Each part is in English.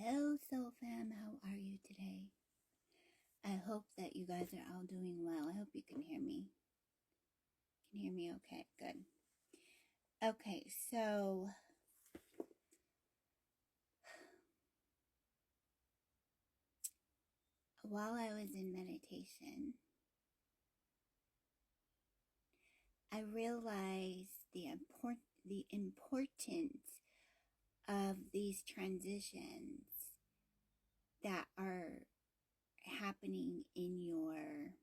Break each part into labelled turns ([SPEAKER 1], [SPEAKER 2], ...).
[SPEAKER 1] Hello, Soul Fam. How are you today? I hope that you guys are all doing well. I hope you can hear me. Can hear me okay? Good. Okay, so while I was in meditation, I realized the importance of these transitions that are happening in your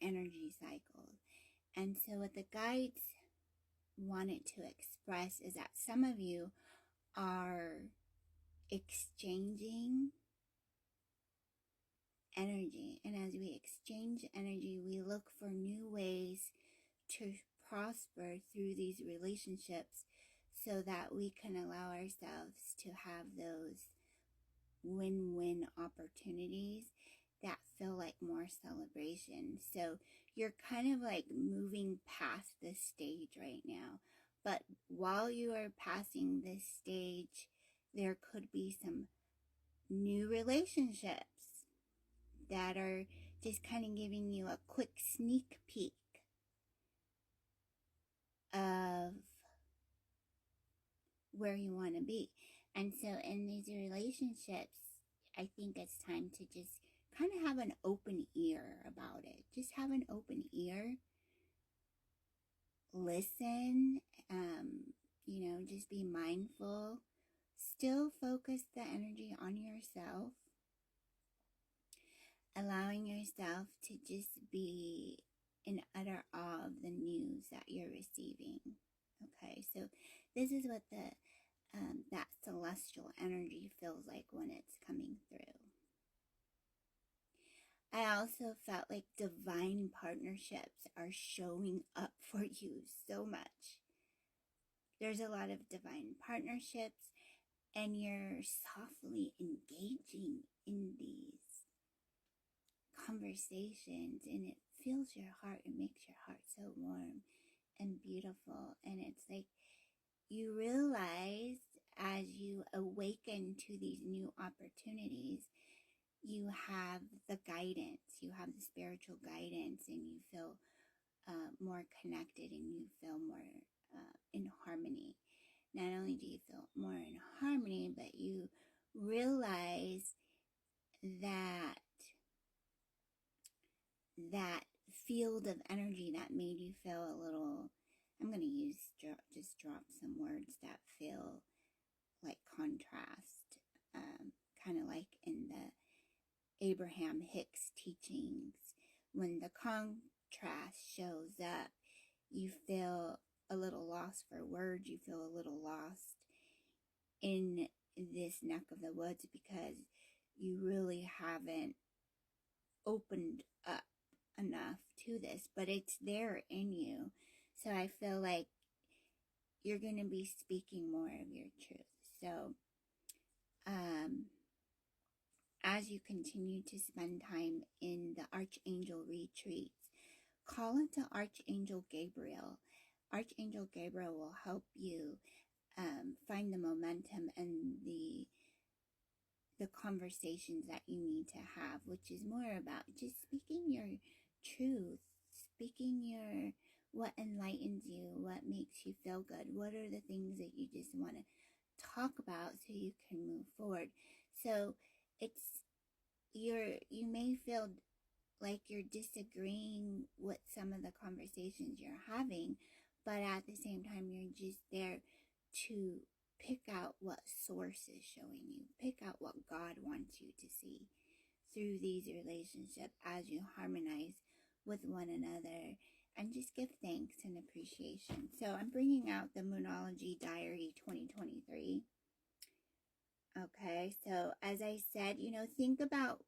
[SPEAKER 1] energy cycle. And so what the guides wanted to express is that some of you are exchanging energy, and as we exchange energy, we look for new ways to prosper through these relationships so that we can allow ourselves to have those win-win opportunities that feel like more celebration. So you're kind of like moving past this stage right now, but while you are passing this stage, there could be some new relationships that are just kind of giving you a quick sneak peek of where you want to be. And so in these relationships, I think it's time to just kind of have an open ear about it. Just have an open ear. Listen, just be mindful. Still focus the energy on yourself. Allowing yourself to just be in utter awe of the news that you're receiving. Okay, so this is what that celestial energy feels like when it's coming through. I also felt like divine partnerships are showing up for you so much. There's a lot of divine partnerships, and you're softly engaging in these conversations, and it fills your heart and makes your heart so warm and beautiful. And it's like you realize as you awaken to these new opportunities, you have the guidance, you have the spiritual guidance, and you feel more connected, and you feel more in harmony. Not only do you feel more in harmony, but you realize that field of energy that made you feel a little, I'm going to just drop some words that feel like contrast, kind of like in the Abraham Hicks teachings. When the contrast shows up, you feel a little lost for words. You feel a little lost in this neck of the woods because you really haven't opened up enough to this, but it's there in you. So I feel like you're going to be speaking more of your truth. So as you continue to spend time in the Archangel retreats, call into Archangel Gabriel. Archangel Gabriel will help you find the momentum and the conversations that you need to have, which is more about just speaking your truth, speaking what enlightens you, what makes you feel good, what are the things that you just want to talk about so you can move forward. So you may feel like you're disagreeing with some of the conversations you're having, but at the same time, you're just there to pick out what source is showing you, pick out what God wants you to see through these relationships as you harmonize with one another, and just give thanks and appreciation. So I'm bringing out the Moonology Diary 2023. Okay, so as I said, think about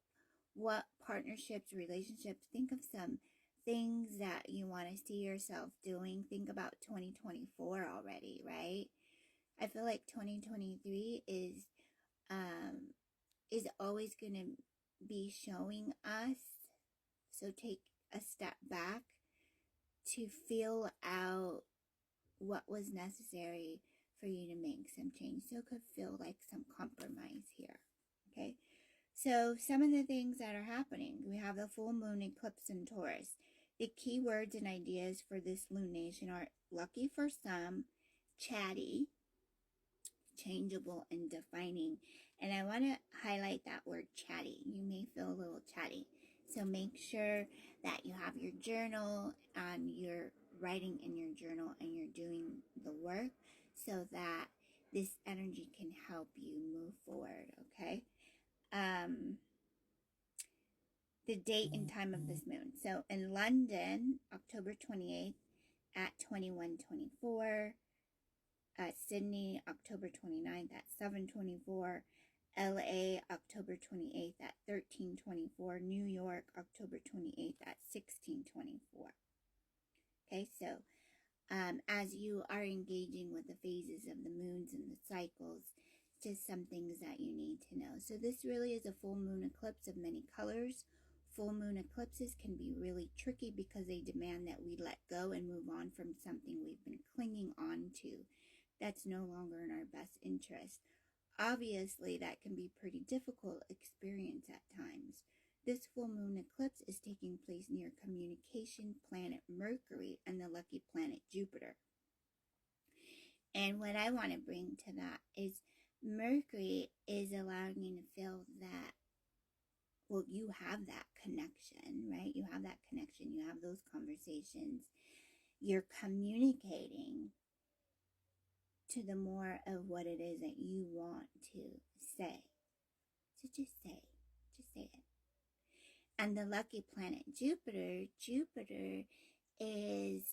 [SPEAKER 1] what partnerships, relationships, think of some things that you want to see yourself doing. Think about 2024 already, right? I feel like 2023 is always going to be showing us. So take a step back to feel out what was necessary for you to make some change. So it could feel like some compromise here. Okay. So some of the things that are happening, we have the full moon eclipse in Taurus. The key words and ideas for this lunation are lucky for some, chatty, changeable, and defining. And I want to highlight that word chatty. You may feel a little chatty. So make sure that you have your journal and you're writing in your journal and you're doing the work so that this energy can help you move forward, okay? The date and time of this moon. So in London, October 28th at 21:24. Sydney, October 29th at 7:24. LA, October 28th at 13:24. New York, October 28th at 16:24. Okay, so as you are engaging with the phases of the moons and the cycles, just some things that you need to know. So this really is a full moon eclipse of many colors. Full moon eclipses can be really tricky because they demand that we let go and move on from something we've been clinging on to that's no longer in our best interest. Obviously, that can be pretty difficult experience at times. This full moon eclipse is taking place near communication planet Mercury and the lucky planet Jupiter. And what I want to bring to that is Mercury is allowing you to feel that, well, you have that connection, right? You have that connection. You have those conversations. You're communicating to the more of what it is that you want to say. So just say it. And the lucky planet Jupiter is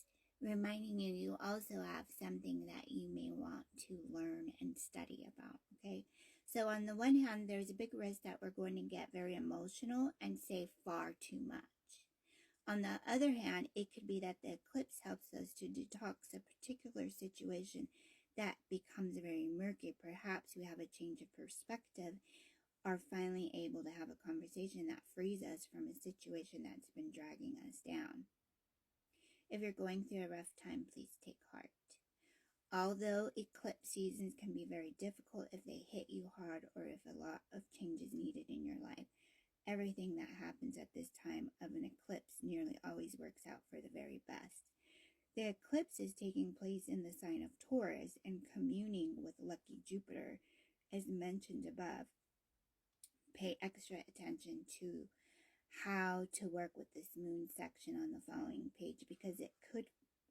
[SPEAKER 1] reminding you also have something that you may want to learn and study about, okay? So on the one hand, there's a big risk that we're going to get very emotional and say far too much. On the other hand, it could be that the eclipse helps us to detox a particular situation that becomes very murky. Perhaps we have a change of perspective, are finally able to have a conversation that frees us from a situation that's been dragging us down. If you're going through a rough time, please take heart. Although eclipse seasons can be very difficult if they hit you hard or if a lot of change is needed in your life, everything that happens at this time of an eclipse nearly always works out for the very best. The eclipse is taking place in the sign of Taurus and communing with lucky Jupiter, as mentioned above. Pay extra attention to how to work with this moon section on the following page, because it could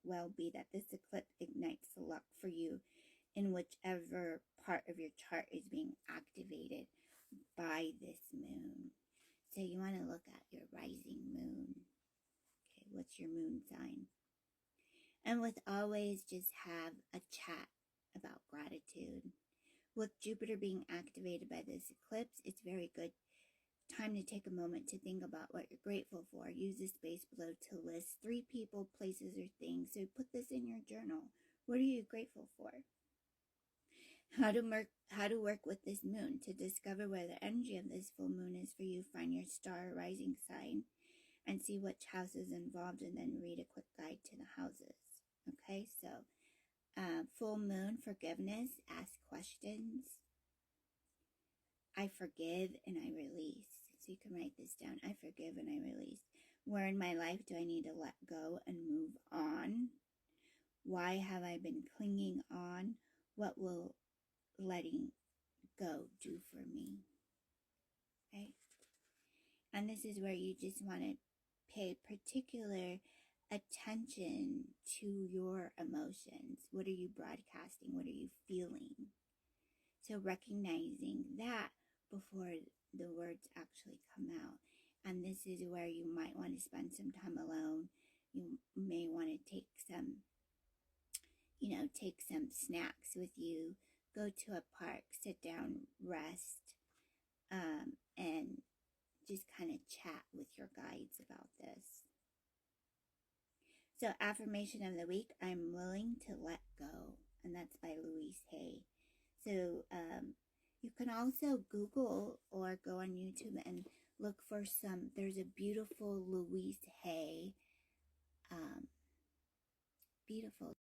[SPEAKER 1] well be that this eclipse ignites the luck for you in whichever part of your chart is being activated by this moon. So you want to look at your rising moon. Okay, what's your moon sign? And with always just have a chat about gratitude. With Jupiter being activated by this eclipse, it's very good time to take a moment to think about what you're grateful for. Use the space below to list 3 people, places, or things. So put this in your journal. What are you grateful for? How to work with this moon. To discover where the energy of this full moon is for you, find your star rising sign and see which house is involved, and then read a quick guide to the houses. Okay, so full moon, forgiveness, ask questions. I forgive and I release. So you can write this down. I forgive and I release. Where in my life do I need to let go and move on? Why have I been clinging on? What will letting go do for me? Okay? And this is where you just want to pay particular attention to your emotions. What are you broadcasting? What are you feeling? So recognizing that before the words actually come out. And this is where you might want to spend some time alone. You may want to take some snacks with you, go to a park, sit down, rest, and just kind of chat with your guides about this. So affirmation of the week, I'm willing to let go. And that's by Louise Hay. So you can also Google or go on YouTube and look for there's a beautiful Louise Hay, beautiful